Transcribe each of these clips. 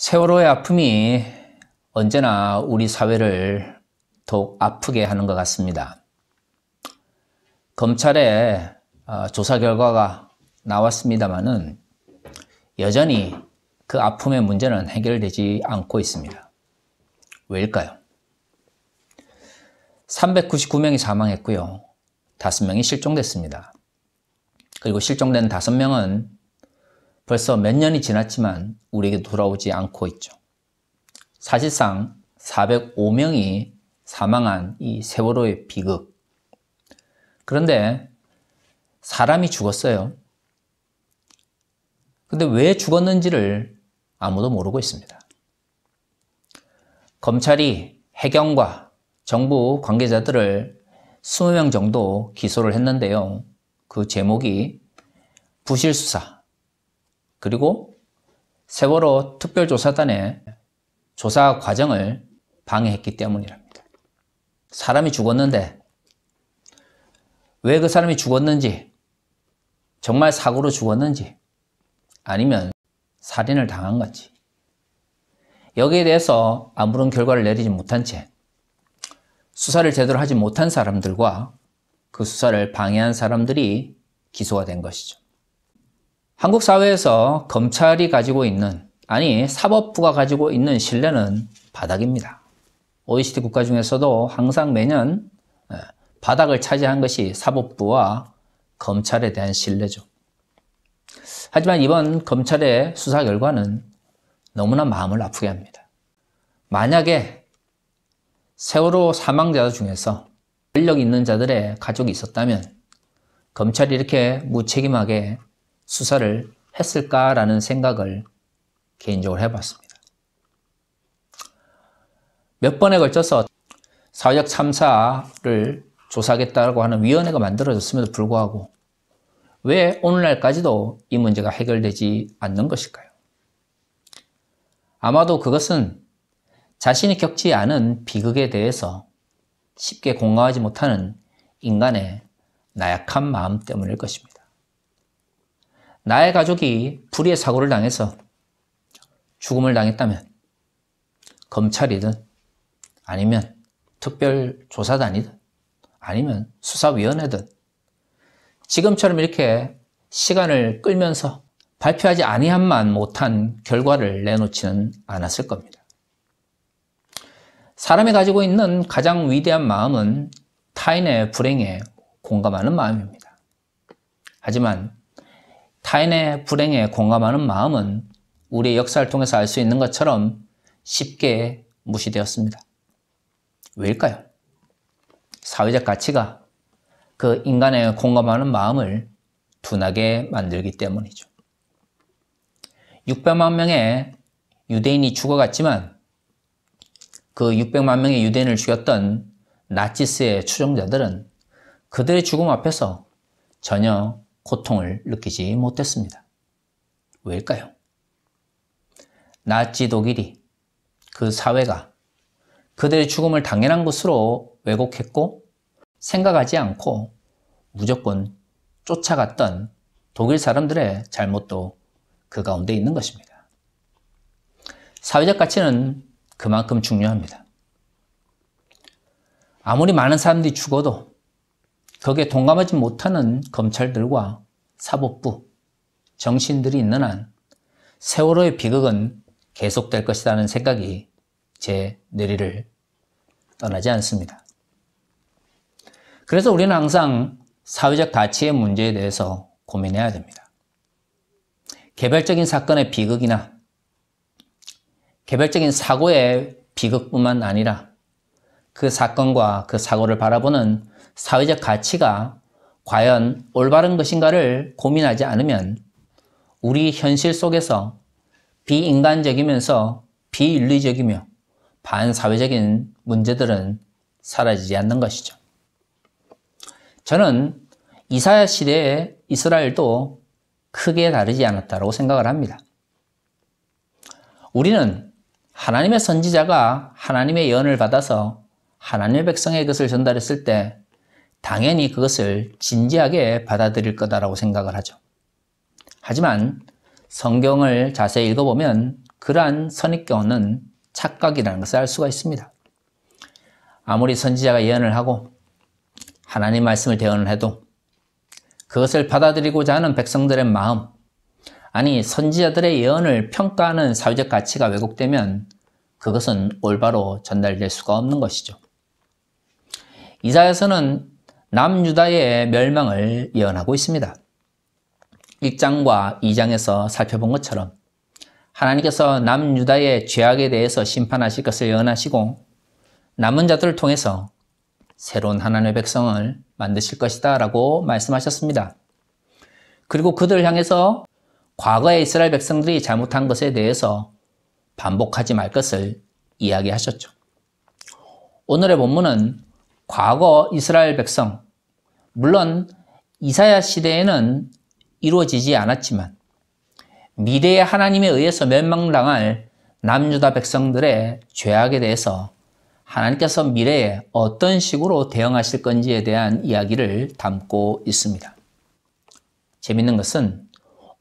세월호의 아픔이 언제나 우리 사회를 더욱 아프게 하는 것 같습니다. 검찰의 조사 결과가 나왔습니다마는 여전히 그 아픔의 문제는 해결되지 않고 있습니다. 왜일까요? 399명이 사망했고요. 5명이 실종됐습니다. 그리고 실종된 5명은 벌써 몇 년이 지났지만 우리에게 돌아오지 않고 있죠. 사실상 405명이 사망한 이 세월호의 비극. 그런데 사람이 죽었어요. 근데 왜 죽었는지를 아무도 모르고 있습니다. 검찰이 해경과 정부 관계자들을 20명 정도 기소를 했는데요. 그 제목이 부실수사, 그리고 세월호 특별조사단의 조사 과정을 방해했기 때문이랍니다. 사람이 죽었는데 왜 그 사람이 죽었는지, 정말 사고로 죽었는지, 아니면 살인을 당한 건지, 여기에 대해서 아무런 결과를 내리지 못한 채 수사를 제대로 하지 못한 사람들과 그 수사를 방해한 사람들이 기소가 된 것이죠. 한국 사회에서 검찰이 가지고 있는, 아니 사법부가 가지고 있는 신뢰는 바닥입니다. OECD 국가 중에서도 항상 매년 바닥을 차지한 것이 사법부와 검찰에 대한 신뢰죠. 하지만 이번 검찰의 수사 결과는 너무나 마음을 아프게 합니다. 만약에 세월호 사망자 중에서 권력 있는 자들의 가족이 있었다면 검찰이 이렇게 무책임하게 수사를 했을까라는 생각을 개인적으로 해봤습니다. 몇 번에 걸쳐서 사회적 참사를 조사하겠다고 하는 위원회가 만들어졌음에도 불구하고 왜 오늘날까지도 이 문제가 해결되지 않는 것일까요? 아마도 그것은 자신이 겪지 않은 비극에 대해서 쉽게 공감하지 못하는 인간의 나약한 마음 때문일 것입니다. 나의 가족이 불의의 사고를 당해서 죽음을 당했다면 검찰이든 아니면 특별조사단이든 아니면 수사위원회든 지금처럼 이렇게 시간을 끌면서 발표하지 아니함만 못한 결과를 내놓지는 않았을 겁니다. 사람이 가지고 있는 가장 위대한 마음은 타인의 불행에 공감하는 마음입니다. 하지만 타인의 불행에 공감하는 마음은 우리의 역사를 통해서 알 수 있는 것처럼 쉽게 무시되었습니다. 왜일까요? 사회적 가치가 그 인간의 공감하는 마음을 둔하게 만들기 때문이죠. 600만 명의 유대인이 죽어갔지만 그 600만 명의 유대인을 죽였던 나치스의 추종자들은 그들의 죽음 앞에서 전혀 고통을 느끼지 못했습니다. 왜일까요? 나치 독일이, 그 사회가 그들의 죽음을 당연한 것으로 왜곡했고 생각하지 않고 무조건 쫓아갔던 독일 사람들의 잘못도 그 가운데 있는 것입니다. 사회적 가치는 그만큼 중요합니다. 아무리 많은 사람들이 죽어도 거기에 동감하지 못하는 검찰들과 사법부, 정치인들이 있는 한 세월호의 비극은 계속될 것이라는 생각이 제 뇌리를 떠나지 않습니다. 그래서 우리는 항상 사회적 가치의 문제에 대해서 고민해야 됩니다. 개별적인 사건의 비극이나 개별적인 사고의 비극뿐만 아니라 그 사건과 그 사고를 바라보는 사회적 가치가 과연 올바른 것인가를 고민하지 않으면 우리 현실 속에서 비인간적이면서 비윤리적이며 반사회적인 문제들은 사라지지 않는 것이죠. 저는 이사야 시대의 이스라엘도 크게 다르지 않았다고 생각을 합니다. 우리는 하나님의 선지자가 하나님의 예언을 받아서 하나님의 백성의 것을 전달했을 때 당연히 그것을 진지하게 받아들일 거다라고 생각을 하죠. 하지만 성경을 자세히 읽어보면 그러한 선입견은 착각이라는 것을 알 수가 있습니다. 아무리 선지자가 예언을 하고 하나님 말씀을 대언을 해도 그것을 받아들이고자 하는 백성들의 마음, 아니 선지자들의 예언을 평가하는 사회적 가치가 왜곡되면 그것은 올바로 전달될 수가 없는 것이죠. 이사야서는 남유다의 멸망을 예언하고 있습니다. 1장과 2장에서 살펴본 것처럼 하나님께서 남유다의 죄악에 대해서 심판하실 것을 예언하시고 남은 자들을 통해서 새로운 하나님의 백성을 만드실 것이다 라고 말씀하셨습니다. 그리고 그들을 향해서 과거의 이스라엘 백성들이 잘못한 것에 대해서 반복하지 말 것을 이야기하셨죠. 오늘의 본문은 과거 이스라엘 백성, 물론 이사야 시대에는 이루어지지 않았지만 미래의 하나님에 의해서 멸망당할 남유다 백성들의 죄악에 대해서 하나님께서 미래에 어떤 식으로 대응하실 건지에 대한 이야기를 담고 있습니다. 재밌는 것은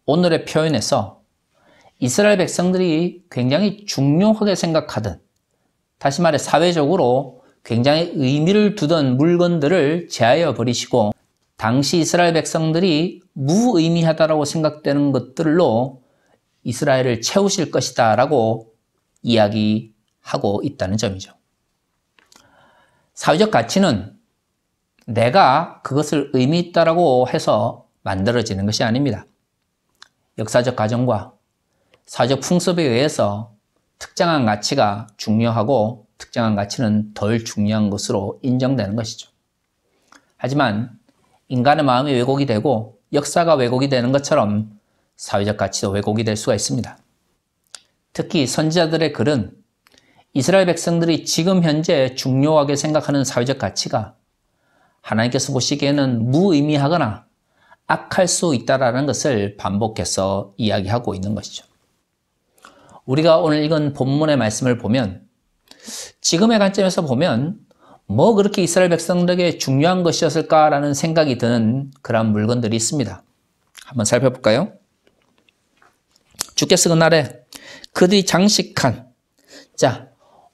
오늘의 표현에서 이스라엘 백성들이 굉장히 중요하게 생각하던, 다시 말해 사회적으로 굉장히 의미를 두던 물건들을 제하여 버리시고 당시 이스라엘 백성들이 무의미하다고 생각되는 것들로 이스라엘을 채우실 것이다 라고 이야기하고 있다는 점이죠. 사회적 가치는 내가 그것을 의미 있다라고 해서 만들어지는 것이 아닙니다. 역사적 과정과 사회적 풍습에 의해서 특정한 가치가 중요하고 특정한 가치는 덜 중요한 것으로 인정되는 것이죠. 하지만 인간의 마음이 왜곡이 되고 역사가 왜곡이 되는 것처럼 사회적 가치도 왜곡이 될 수가 있습니다. 특히 선지자들의 글은 이스라엘 백성들이 지금 현재 중요하게 생각하는 사회적 가치가 하나님께서 보시기에는 무의미하거나 악할 수 있다는 것을 반복해서 이야기하고 있는 것이죠. 우리가 오늘 읽은 본문의 말씀을 보면 지금의 관점에서 보면 뭐 그렇게 이스라엘 백성들에게 중요한 것이었을까라는 생각이 드는 그런 물건들이 있습니다. 한번 살펴볼까요? 주께서 그날에 그들이 장식한, 자,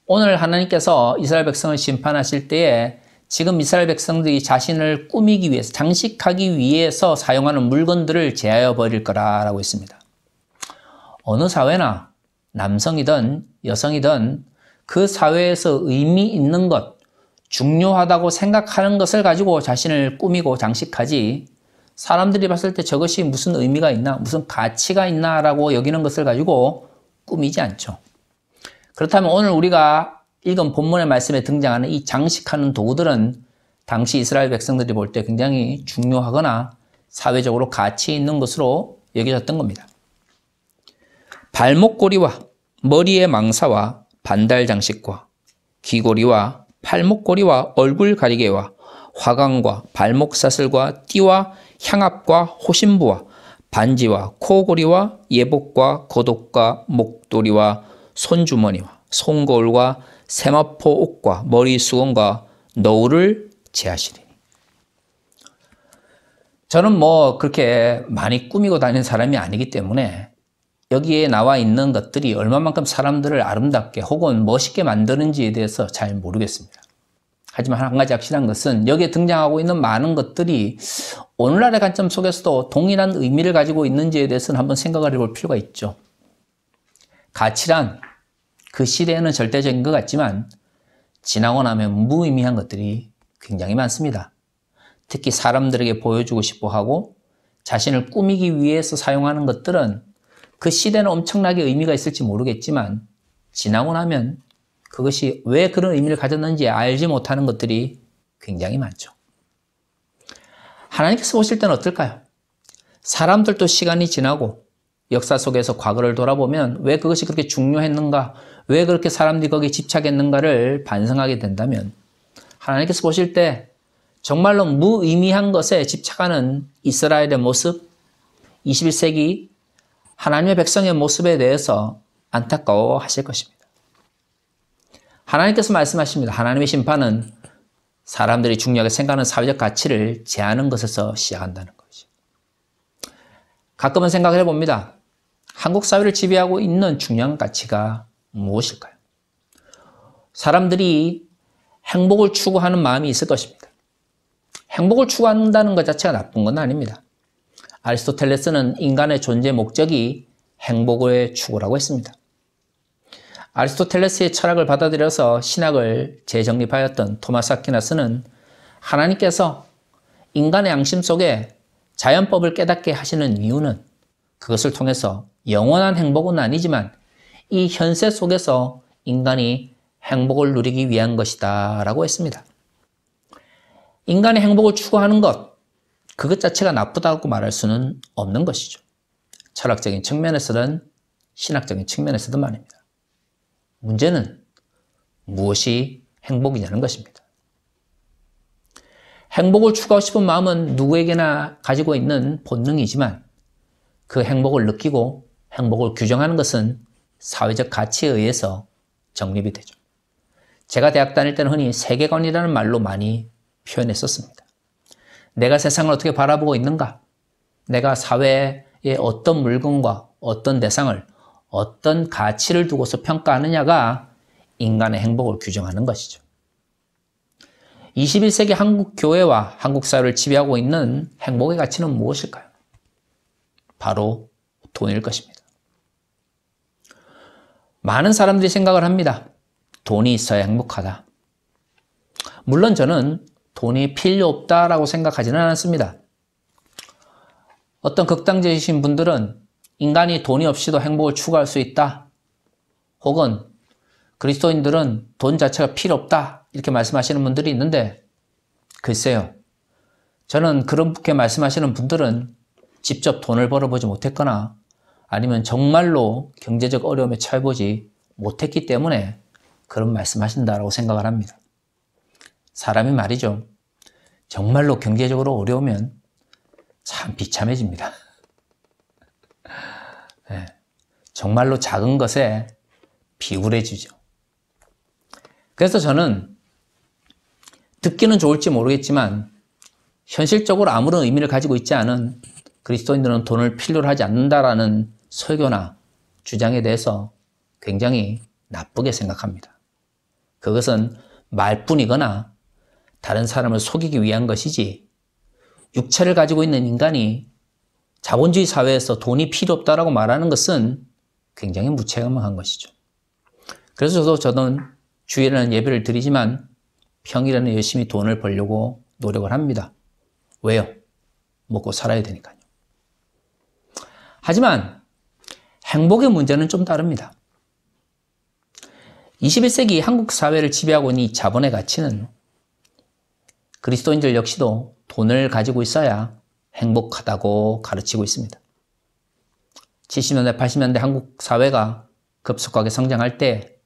오늘 하나님께서 이스라엘 백성을 심판하실 때에 지금 이스라엘 백성들이 자신을 꾸미기 위해서, 장식하기 위해서 사용하는 물건들을 제하여 버릴 거라고 했습니다. 어느 사회나 남성이든 여성이든 그 사회에서 의미 있는 것, 중요하다고 생각하는 것을 가지고 자신을 꾸미고 장식하지, 사람들이 봤을 때 저것이 무슨 의미가 있나, 무슨 가치가 있나라고 여기는 것을 가지고 꾸미지 않죠. 그렇다면 오늘 우리가 읽은 본문의 말씀에 등장하는 이 장식하는 도구들은 당시 이스라엘 백성들이 볼 때 굉장히 중요하거나 사회적으로 가치 있는 것으로 여겨졌던 겁니다. 발목고리와 머리의 망사와 반달 장식과 귀고리와 팔목고리와 얼굴 가리개와 화관과 발목 사슬과 띠와 향압과 호신부와 반지와 코고리와 예복과 겉옷과 목도리와 손주머니와 손거울과 세마포 옷과 머리 수건과 너울을 제하시리니. 저는 뭐 그렇게 많이 꾸미고 다니는 사람이 아니기 때문에 여기에 나와 있는 것들이 얼마만큼 사람들을 아름답게 혹은 멋있게 만드는지에 대해서 잘 모르겠습니다. 하지만 한 가지 확실한 것은 여기에 등장하고 있는 많은 것들이 오늘날의 관점 속에서도 동일한 의미를 가지고 있는지에 대해서는 한번 생각을 해볼 필요가 있죠. 가치란 그 시대에는 절대적인 것 같지만 지나고 나면 무의미한 것들이 굉장히 많습니다. 특히 사람들에게 보여주고 싶어 하고 자신을 꾸미기 위해서 사용하는 것들은 그 시대는 엄청나게 의미가 있을지 모르겠지만 지나고 나면 그것이 왜 그런 의미를 가졌는지 알지 못하는 것들이 굉장히 많죠. 하나님께서 보실 때는 어떨까요? 사람들도 시간이 지나고 역사 속에서 과거를 돌아보면 왜 그것이 그렇게 중요했는가, 왜 그렇게 사람들이 거기에 집착했는가를 반성하게 된다면 하나님께서 보실 때 정말로 무의미한 것에 집착하는 이스라엘의 모습, 21세기 하나님의 백성의 모습에 대해서 안타까워하실 것입니다. 하나님께서 말씀하십니다. 하나님의 심판은 사람들이 중요하게 생각하는 사회적 가치를 제하는 것에서 시작한다는 것이죠. 가끔은 생각을 해봅니다. 한국 사회를 지배하고 있는 중요한 가치가 무엇일까요? 사람들이 행복을 추구하는 마음이 있을 것입니다. 행복을 추구한다는 것 자체가 나쁜 건 아닙니다. 아리스토텔레스는 인간의 존재 목적이 행복의 추구라고 했습니다. 아리스토텔레스의 철학을 받아들여서 신학을 재정립하였던 토마스 아퀴나스는 하나님께서 인간의 양심 속에 자연법을 깨닫게 하시는 이유는 그것을 통해서 영원한 행복은 아니지만 이 현세 속에서 인간이 행복을 누리기 위한 것이다 라고 했습니다. 인간의 행복을 추구하는 것, 그것 자체가 나쁘다고 말할 수는 없는 것이죠. 철학적인 측면에서든 신학적인 측면에서든 말입니다. 문제는 무엇이 행복이냐는 것입니다. 행복을 추구하고 싶은 마음은 누구에게나 가지고 있는 본능이지만 그 행복을 느끼고 행복을 규정하는 것은 사회적 가치에 의해서 정립이 되죠. 제가 대학 다닐 때는 흔히 세계관이라는 말로 많이 표현했었습니다. 내가 세상을 어떻게 바라보고 있는가? 내가 사회에 어떤 물건과 어떤 대상을 어떤 가치를 두고서 평가하느냐가 인간의 행복을 규정하는 것이죠. 21세기 한국 교회와 한국 사회를 지배하고 있는 행복의 가치는 무엇일까요? 바로 돈일 것입니다. 많은 사람들이 생각을 합니다. 돈이 있어야 행복하다. 물론 저는 돈이 필요 없다라고 생각하지는 않습니다. 어떤 극단적이신 분들은 인간이 돈이 없이도 행복을 추구할 수 있다. 혹은 그리스도인들은 돈 자체가 필요 없다. 이렇게 말씀하시는 분들이 있는데 글쎄요. 저는 그렇게 말씀하시는 분들은 직접 돈을 벌어보지 못했거나 아니면 정말로 경제적 어려움에 처해보지 못했기 때문에 그런 말씀하신다라고 생각을 합니다. 사람이 말이죠. 정말로 경제적으로 어려우면 참 비참해집니다. 네, 정말로 작은 것에 비굴해지죠. 그래서 저는 듣기는 좋을지 모르겠지만 현실적으로 아무런 의미를 가지고 있지 않은 그리스도인들은 돈을 필요로 하지 않는다라는 설교나 주장에 대해서 굉장히 나쁘게 생각합니다. 그것은 말뿐이거나 다른 사람을 속이기 위한 것이지 육체를 가지고 있는 인간이 자본주의 사회에서 돈이 필요 없다라고 말하는 것은 굉장히 무책임한 것이죠. 그래서 저는 주일에는 예배를 드리지만 평일에는 열심히 돈을 벌려고 노력을 합니다. 왜요? 먹고 살아야 되니까요. 하지만 행복의 문제는 좀 다릅니다. 21세기 한국 사회를 지배하고 있는 이 자본의 가치는 그리스도인들 역시도 돈을 가지고 있어야 행복하다고 가르치고 있습니다. 70년대, 80년대 한국 사회가 급속하게 성장할 때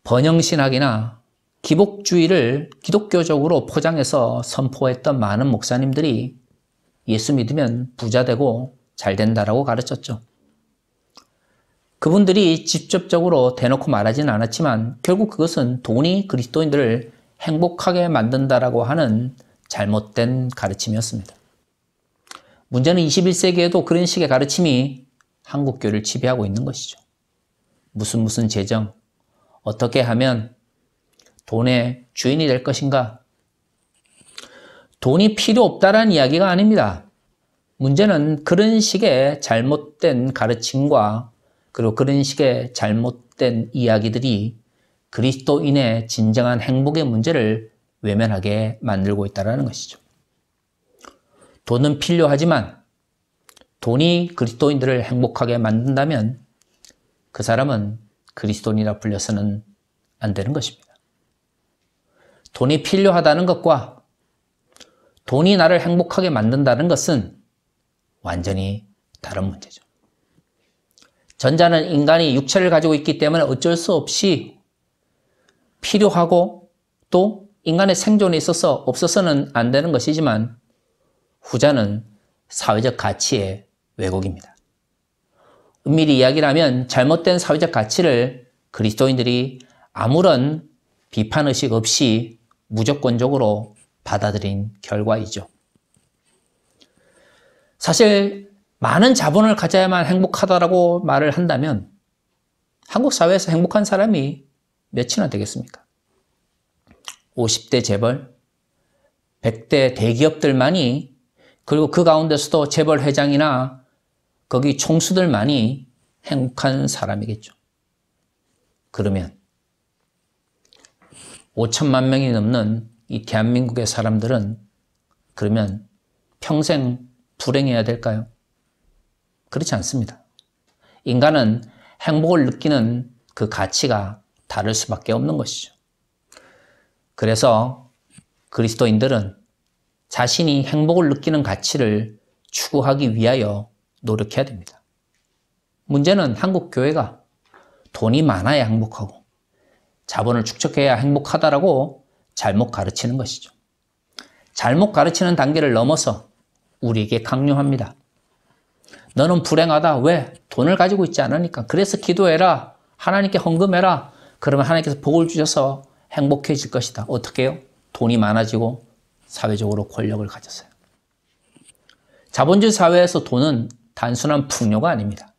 번영신학이나 기복주의를 기독교적으로 포장해서 선포했던 많은 목사님들이 예수 믿으면 부자 되고 잘 된다라고 가르쳤죠. 그분들이 직접적으로 대놓고 말하지는 않았지만 결국 그것은 돈이 그리스도인들을 행복하게 만든다라고 하는 잘못된 가르침이었습니다. 문제는 21세기에도 그런 식의 가르침이 한국교회를 지배하고 있는 것이죠. 무슨 재정, 어떻게 하면 돈의 주인이 될 것인가? 돈이 필요 없다라는 이야기가 아닙니다. 문제는 그런 식의 잘못된 가르침과 그리고 그런 식의 잘못된 이야기들이 그리스도인의 진정한 행복의 문제를 외면하게 만들고 있다는 것이죠. 돈은 필요하지만 돈이 그리스도인들을 행복하게 만든다면 그 사람은 그리스도인이라 불려서는 안 되는 것입니다. 돈이 필요하다는 것과 돈이 나를 행복하게 만든다는 것은 완전히 다른 문제죠. 전자는 인간이 육체를 가지고 있기 때문에 어쩔 수 없이 필요하고 또 인간의 생존에 있어서 없어서는 안 되는 것이지만 후자는 사회적 가치의 왜곡입니다. 엄밀히 이야기를 하면 잘못된 사회적 가치를 그리스도인들이 아무런 비판의식 없이 무조건적으로 받아들인 결과이죠. 사실 많은 자본을 가져야만 행복하다라고 말을 한다면 한국 사회에서 행복한 사람이 몇이나 되겠습니까? 50대 재벌, 100대 대기업들만이, 그리고 그 가운데서도 재벌 회장이나 거기 총수들만이 행복한 사람이겠죠. 그러면 5천만 명이 넘는 이 대한민국의 사람들은 그러면 평생 불행해야 될까요? 그렇지 않습니다. 인간은 행복을 느끼는 그 가치가 다를 수밖에 없는 것이죠. 그래서 그리스도인들은 자신이 행복을 느끼는 가치를 추구하기 위하여 노력해야 됩니다. 문제는 한국 교회가 돈이 많아야 행복하고 자본을 축적해야 행복하다라고 잘못 가르치는 것이죠. 잘못 가르치는 단계를 넘어서 우리에게 강요합니다. 너는 불행하다. 왜? 돈을 가지고 있지 않으니까. 그래서 기도해라. 하나님께 헌금해라. 그러면 하나님께서 복을 주셔서 행복해질 것이다. 어떻게 해요? 돈이 많아지고 사회적으로 권력을 가졌어요. 자본주의 사회에서 돈은 단순한 풍요가 아닙니다.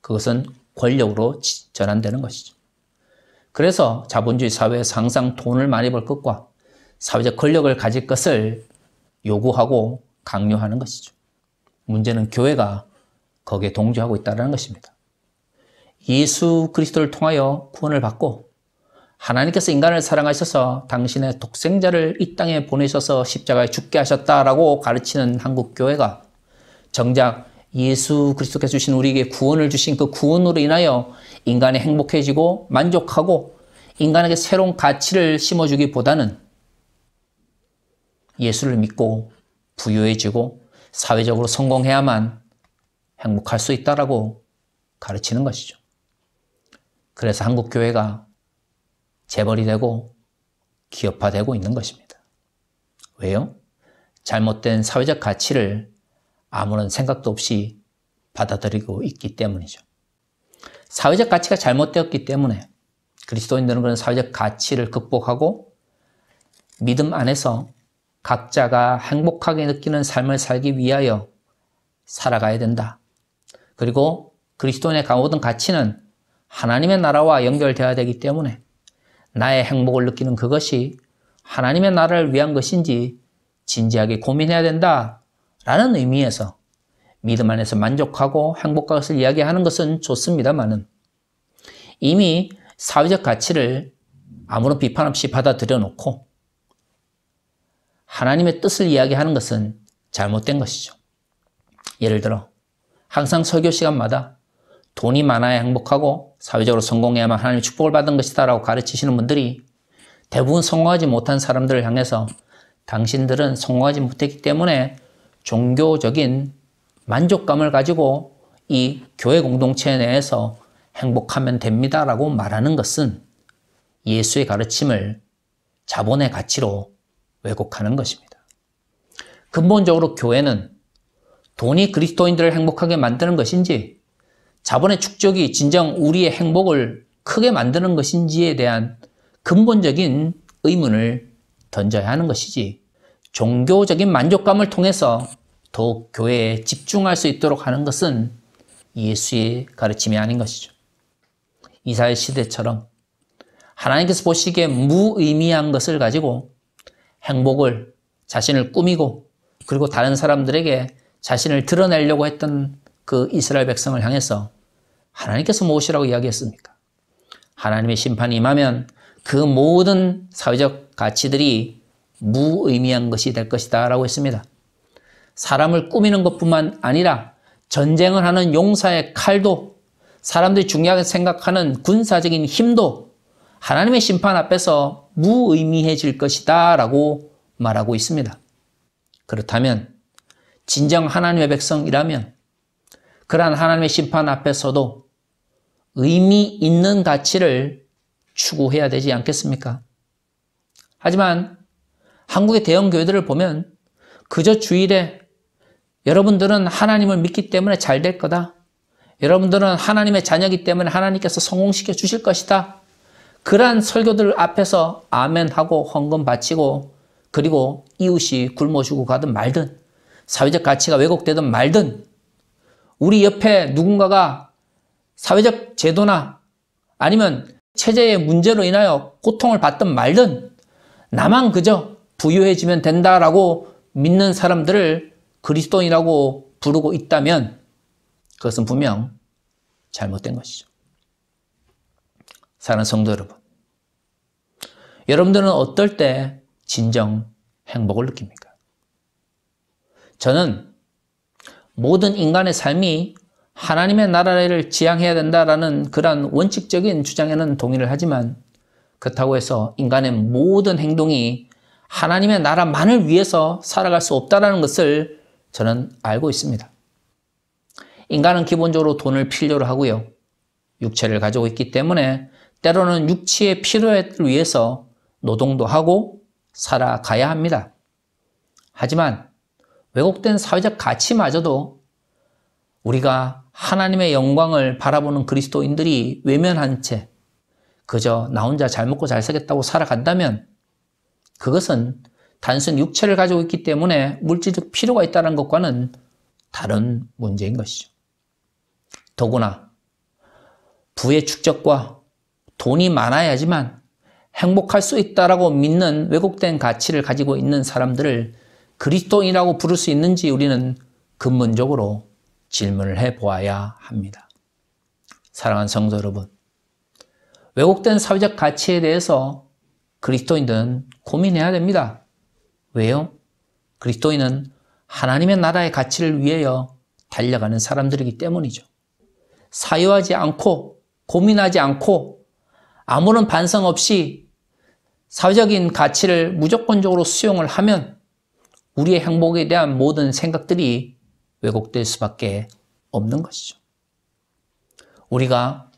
그것은 권력으로 전환되는 것이죠. 그래서 자본주의 사회에서 항상 돈을 많이 벌 것과 사회적 권력을 가질 것을 요구하고 강요하는 것이죠. 문제는 교회가 거기에 동조하고 있다는 것입니다. 예수 그리스도를 통하여 구원을 받고 하나님께서 인간을 사랑하셔서 당신의 독생자를 이 땅에 보내셔서 십자가에 죽게 하셨다라고 가르치는 한국 교회가 정작 예수 그리스도께서 주신 우리에게 구원을 주신 그 구원으로 인하여 인간이 행복해지고 만족하고 인간에게 새로운 가치를 심어주기보다는 예수를 믿고 부유해지고 사회적으로 성공해야만 행복할 수 있다라고 가르치는 것이죠. 그래서 한국 교회가 재벌이 되고 기업화되고 있는 것입니다. 왜요? 잘못된 사회적 가치를 아무런 생각도 없이 받아들이고 있기 때문이죠. 사회적 가치가 잘못되었기 때문에 그리스도인들은 그런 사회적 가치를 극복하고 믿음 안에서 각자가 행복하게 느끼는 삶을 살기 위하여 살아가야 된다. 그리고 그리스도인의 모든 가치는 하나님의 나라와 연결되어야 되기 때문에 나의 행복을 느끼는 그것이 하나님의 나라를 위한 것인지 진지하게 고민해야 된다라는 의미에서 믿음 안에서 만족하고 행복한 것을 이야기하는 것은 좋습니다만은 이미 사회적 가치를 아무런 비판 없이 받아들여 놓고 하나님의 뜻을 이야기하는 것은 잘못된 것이죠. 예를 들어 항상 설교 시간마다 돈이 많아야 행복하고 사회적으로 성공해야만 하나님의 축복을 받은 것이다 라고 가르치시는 분들이 대부분 성공하지 못한 사람들을 향해서 당신들은 성공하지 못했기 때문에 종교적인 만족감을 가지고 이 교회 공동체 내에서 행복하면 됩니다 라고 말하는 것은 예수의 가르침을 자본의 가치로 왜곡하는 것입니다. 근본적으로 교회는 돈이 그리스도인들을 행복하게 만드는 것인지 자본의 축적이 진정 우리의 행복을 크게 만드는 것인지에 대한 근본적인 의문을 던져야 하는 것이지 종교적인 만족감을 통해서 더욱 교회에 집중할 수 있도록 하는 것은 예수의 가르침이 아닌 것이죠. 이사야 시대처럼 하나님께서 보시기에 무의미한 것을 가지고 행복을 자신을 꾸미고 그리고 다른 사람들에게 자신을 드러내려고 했던 그 이스라엘 백성을 향해서 하나님께서 무엇이라고 이야기했습니까? 하나님의 심판이 임하면 그 모든 사회적 가치들이 무의미한 것이 될 것이다 라고 했습니다. 사람을 꾸미는 것뿐만 아니라 전쟁을 하는 용사의 칼도 사람들이 중요하게 생각하는 군사적인 힘도 하나님의 심판 앞에서 무의미해질 것이다 라고 말하고 있습니다. 그렇다면 진정 하나님의 백성이라면 그러한 하나님의 심판 앞에서도 의미 있는 가치를 추구해야 되지 않겠습니까? 하지만 한국의 대형 교회들을 보면 그저 주일에 여러분들은 하나님을 믿기 때문에 잘 될 거다. 여러분들은 하나님의 자녀이기 때문에 하나님께서 성공시켜 주실 것이다. 그러한 설교들 앞에서 아멘하고 헌금 바치고 그리고 이웃이 굶어 죽고 가든 말든 사회적 가치가 왜곡되든 말든 우리 옆에 누군가가 사회적 제도나 아니면 체제의 문제로 인하여 고통을 받든 말든 나만 그저 부유해지면 된다라고 믿는 사람들을 그리스도인이라고 부르고 있다면 그것은 분명 잘못된 것이죠. 사랑하는 성도 여러분, 여러분들은 어떨 때 진정 행복을 느낍니까? 저는 모든 인간의 삶이 하나님의 나라를 지향해야 된다라는 그러한 원칙적인 주장에는 동의를 하지만 그렇다고 해서 인간의 모든 행동이 하나님의 나라만을 위해서 살아갈 수 없다는 것을 저는 알고 있습니다. 인간은 기본적으로 돈을 필요로 하고요. 육체를 가지고 있기 때문에 때로는 육체의 필요를 위해서 노동도 하고 살아가야 합니다. 하지만 왜곡된 사회적 가치마저도 우리가 하나님의 영광을 바라보는 그리스도인들이 외면한 채 그저 나 혼자 잘 먹고 잘 살겠다고 살아간다면 그것은 단순 육체를 가지고 있기 때문에 물질적 필요가 있다는 것과는 다른 문제인 것이죠. 더구나 부의 축적과 돈이 많아야지만 행복할 수 있다라고 믿는 왜곡된 가치를 가지고 있는 사람들을 그리스도인이라고 부를 수 있는지 우리는 근본적으로 질문을 해보아야 합니다. 사랑하는 성도 여러분, 왜곡된 사회적 가치에 대해서 그리스도인들은 고민해야 됩니다. 왜요? 그리스도인은 하나님의 나라의 가치를 위하여 달려가는 사람들이기 때문이죠. 사유하지 않고 고민하지 않고 아무런 반성 없이 사회적인 가치를 무조건적으로 수용을 하면 우리의 행복에 대한 모든 생각들이 왜곡될 수밖에 없는 것이죠. 우리가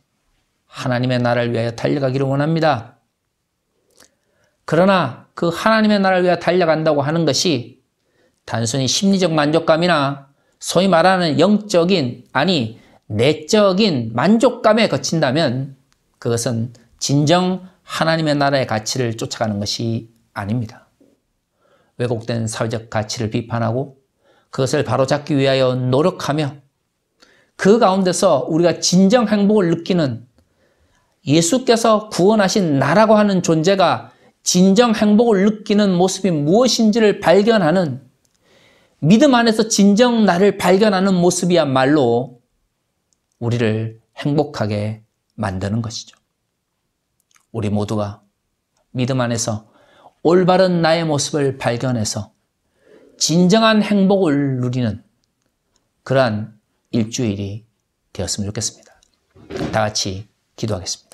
하나님의 나라를 위하여 달려가기를 원합니다. 그러나 그 하나님의 나라를 위하여 달려간다고 하는 것이 단순히 심리적 만족감이나 소위 말하는 영적인, 아니 내적인 만족감에 그친다면 그것은 진정 하나님의 나라의 가치를 쫓아가는 것이 아닙니다. 왜곡된 사회적 가치를 비판하고 그것을 바로잡기 위하여 노력하며 그 가운데서 우리가 진정 행복을 느끼는 예수께서 구원하신 나라고 하는 존재가 진정 행복을 느끼는 모습이 무엇인지를 발견하는 믿음 안에서 진정 나를 발견하는 모습이야말로 우리를 행복하게 만드는 것이죠. 우리 모두가 믿음 안에서 올바른 나의 모습을 발견해서 진정한 행복을 누리는 그러한 일주일이 되었으면 좋겠습니다. 다 같이 기도하겠습니다.